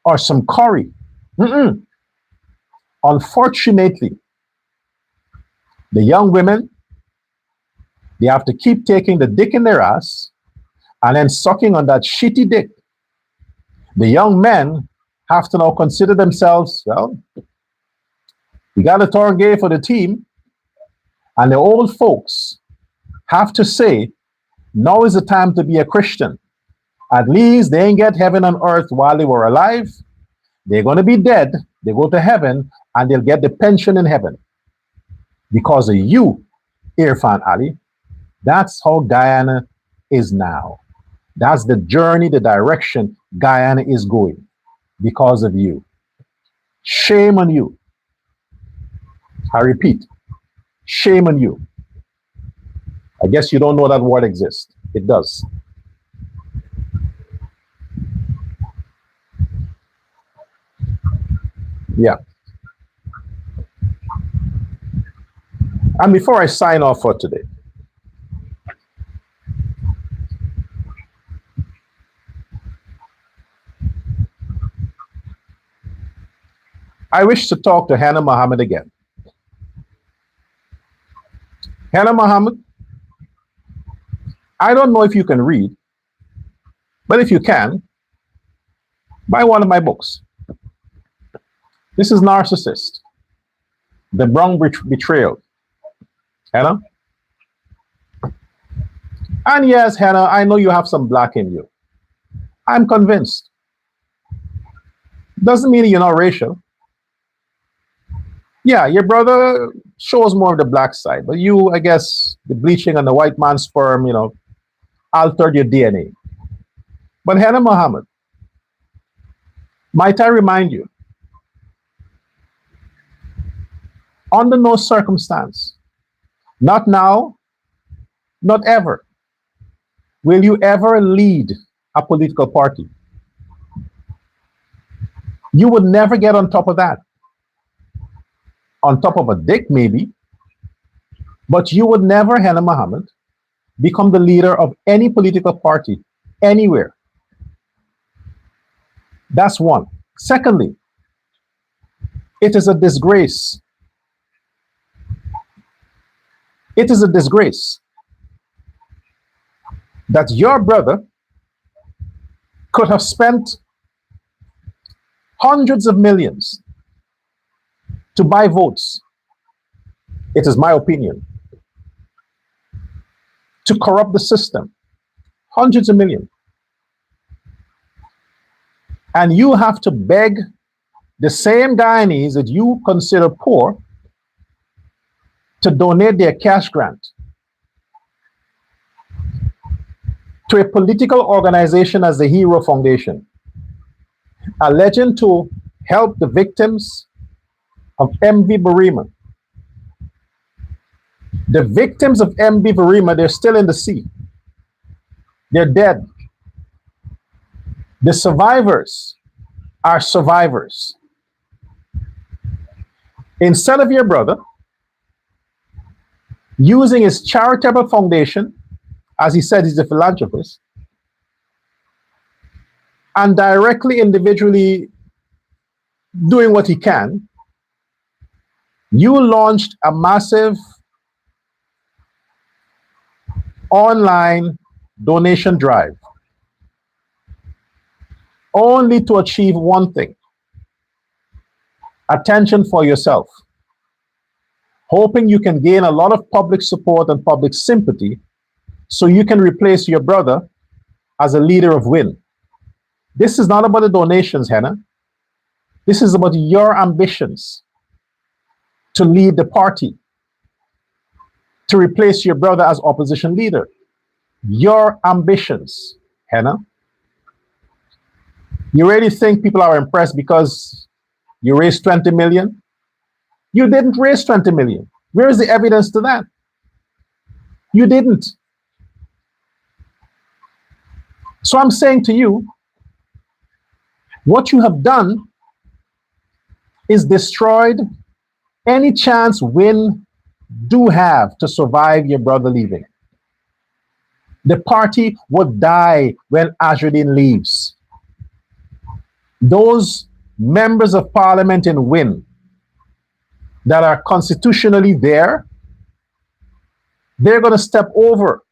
or some curry. Unfortunately, the young women, they have to keep taking the dick in their ass and then sucking on that shitty dick. The young men have to now consider themselves, well, we got a turn gay for the team. And the old folks have to say, now is the time to be a Christian. At least they ain't get heaven on earth while they were alive. They're going to be dead. They go to heaven and they'll get the pension in heaven. Because of you, Irfan Ali. That's how Guyana is now. That's the journey, the direction Guyana is going because of you. Shame on you. I repeat, shame on you. I guess you don't know that word exists. It does. Yeah. And before I sign off for today, I wish to talk to Hannah Muhammad again. Hannah Muhammad, I don't know if you can read, but if you can, buy one of my books. This is Narcissist, The Brown Betrayal. Hannah? And yes, Hannah, I know you have some black in you. I'm convinced. Doesn't mean you're not racial. Yeah, your brother shows more of the black side, but you, I guess, the bleaching on the white man's sperm, altered your DNA. But Hannah Muhammad, might I remind you Under no circumstance, not now, not ever, will you ever lead a political party. You would never get on top of that. On top of a dick, maybe, but you would never, Hannah Muhammad, become the leader of any political party anywhere. That's one. Secondly, it is a disgrace. It is a disgrace that your brother could have spent hundreds of millions to buy votes. It is my opinion. To corrupt the system. Hundreds of millions. And you have to beg the same Guyanese that you consider poor to donate their cash grant to a political organization as the Hero Foundation, alleging to help the victims of MV Burima. The victims of MV Burima, they're still in the sea. They're dead. The survivors are survivors. Instead of your brother using his charitable foundation, as he said, he's a philanthropist, and directly, individually doing what he can, you launched a massive online donation drive only to achieve one thing: attention for yourself, hoping you can gain a lot of public support and public sympathy so you can replace your brother as a leader of WIN. This is not about the donations, Hannah. This is about your ambitions to lead the party, to replace your brother as opposition leader. Your ambitions, Hannah. You really think people are impressed because you raised 20 million? You didn't raise 20 million. Where is the evidence to that? You didn't. So I'm saying to you, what you have done is destroyed any chance WIN do have to survive your brother leaving. The party would die when Azruddin leaves. Those members of parliament in WIN that are constitutionally there, they're going to step over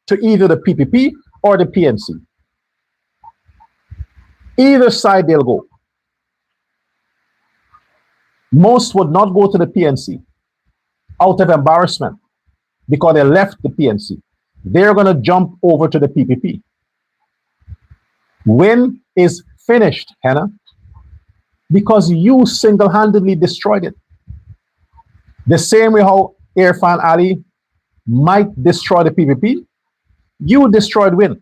to either the PPP or the PNC. Either side they'll go. Most would not go to the PNC out of embarrassment because they left the PNC. They're going to jump over to the PPP. WIN is finished, Hannah, because you single-handedly destroyed it. The same way how Irfan Ali might destroy the PPP, you destroyed WIN.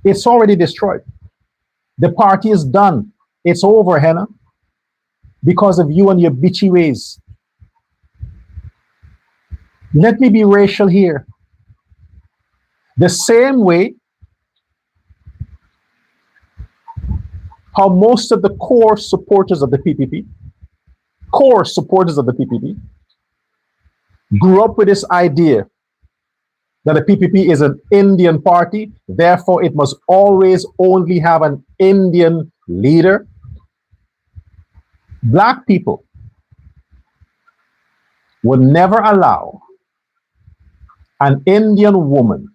It's already destroyed. The party is done. It's over, Hannah, because of you and your bitchy ways. Let me be racial here. The same way how most of the core supporters of the PPP grew up with this idea that the PPP is an Indian party, therefore it must always only have an Indian leader. Black people would never allow an Indian woman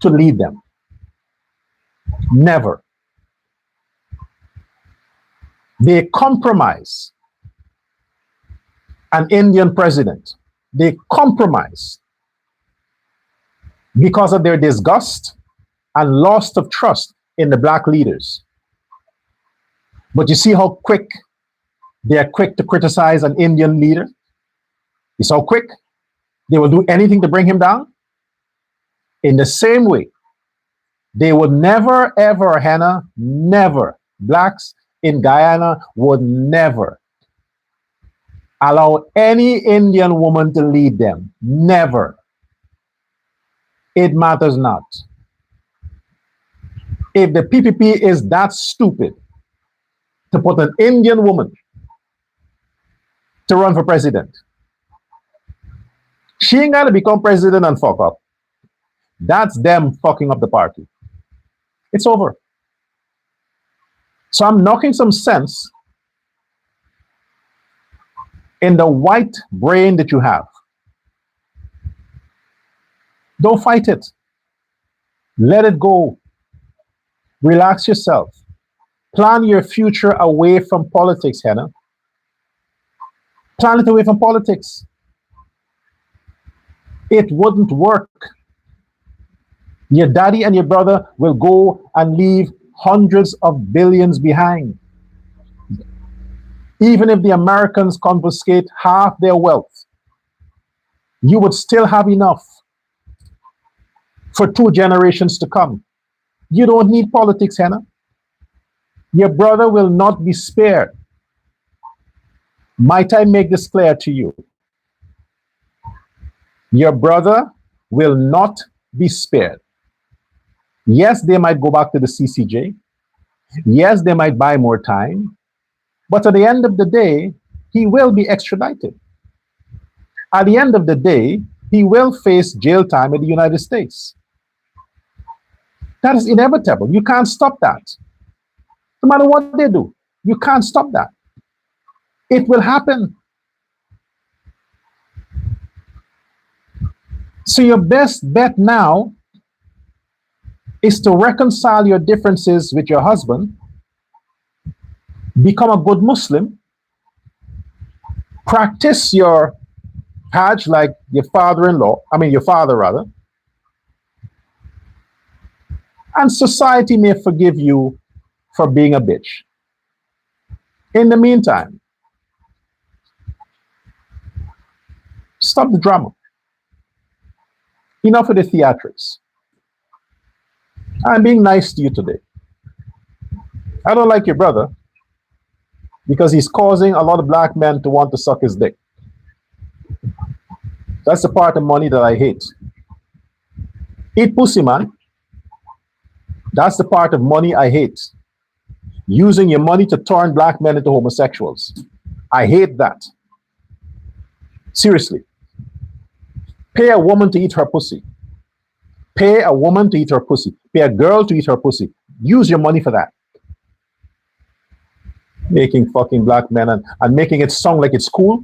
to lead them. Never. They compromise an Indian president. They compromise because of their disgust and loss of trust in the black leaders. But you see how quick they are quick to criticize an Indian leader? You see how quick they will do anything to bring him down? In the same way, they would never, ever, Hannah, never, blacks in Guyana would never allow any Indian woman to lead them. Never. It matters not. If the PPP is that stupid to put an Indian woman to run for president, she ain't got to become president and fuck up. That's them fucking up the party. It's over. So I'm knocking some sense in the white brain that you have. Don't fight it. Let it go. Relax yourself. Plan your future away from politics, Hannah. Plan it away from politics. It wouldn't work. Your daddy and your brother will go and leave hundreds of billions behind. Even if the Americans confiscate half their wealth, you would still have enough for 2 generations to come. You don't need politics, Hannah. Your brother will not be spared. Might I make this clear to you? Your brother will not be spared. Yes, they might go back to the CCJ. Yes, they might buy more time. But at the end of the day, he will be extradited. At the end of the day, he will face jail time in the United States. That is inevitable. You can't stop that. No matter what they do, you can't stop that. It will happen. So your best bet now is to reconcile your differences with your husband, become a good Muslim, practice your Hajj like your father rather, and society may forgive you for being a bitch. In the meantime, stop the drama. Enough of the theatrics. I'm being nice to you today. I don't like your brother because he's causing a lot of black men to want to suck his dick. That's the part of money that I hate. Eat pussy, man. That's the part of money I hate. Using your money to turn black men into homosexuals. I hate that. Seriously. Pay a woman to eat her pussy. Pay a woman to eat her pussy. Pay a girl to eat her pussy. Use your money for that. Making fucking black men and making it sound like it's cool.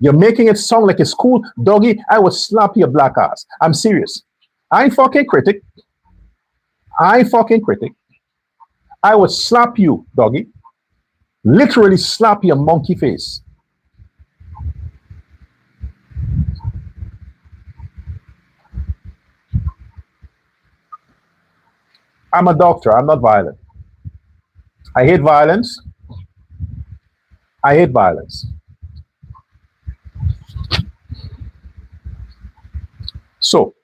You're making it sound like it's cool. Doggy, I would slap your black ass. I'm serious. I ain't fucking critic. I would slap you, doggy. Literally slap your monkey face. I'm a doctor. I'm not violent. I hate violence. I hate violence. So,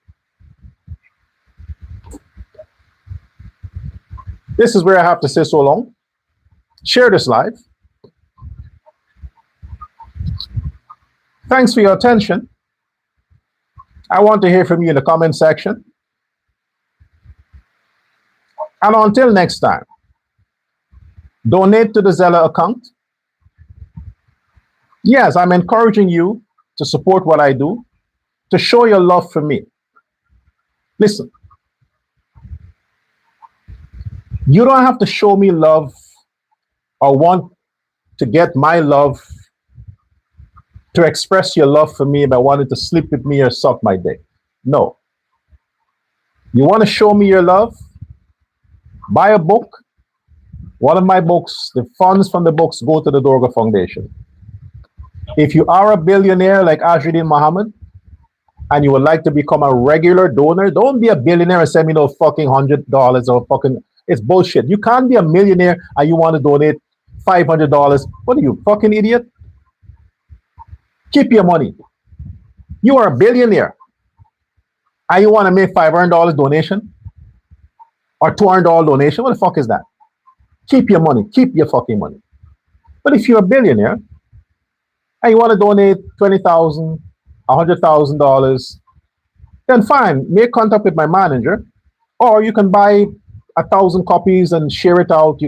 this is where I have to say so long. Share this live. Thanks for your attention. I want to hear from you in the comment section. And until next time, donate to the Zella account. Yes, I'm encouraging you to support what I do, to show your love for me. Listen, you don't have to show me love or want to get my love to express your love for me by wanting to sleep with me or suck my dick. No. You want to show me your love? Buy a book. One of my books, the funds from the books go to the Dorga Foundation. If you are a billionaire like Ajudin Muhammad and you would like to become a regular donor, don't be a billionaire and send me no fucking $100 or fucking, it's bullshit. You can't be a millionaire and you want to donate $500. What are you, fucking idiot? Keep your money. You are a billionaire and you want to make $500 donation or $200 donation. What the fuck is that? Keep your money. Keep your fucking money. But if you're a billionaire and you want to donate 20,000, $100,000, then fine, make contact with my manager, or you can buy 1,000 copies and share it out.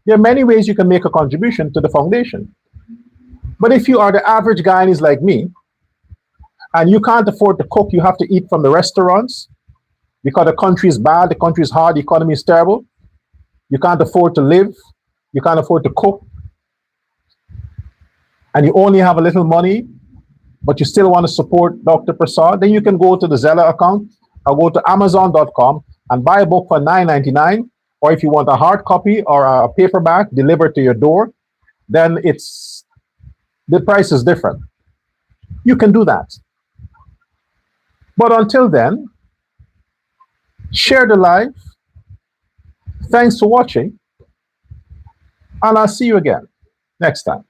There are many ways you can make a contribution to the foundation. But if you are the average Guyanese like me, and you can't afford to cook, you have to eat from the restaurants because the country is bad, the country is hard, the economy is terrible. You can't afford to live, you can't afford to cook, and you only have a little money, but you still want to support Dr. Prasad, then you can go to the Zella account or go to Amazon.com and buy a book for $9.99. Or if you want a hard copy or a paperback delivered to your door, then the price is different. You can do that. But until then, share the live. Thanks for watching, and I'll see you again next time.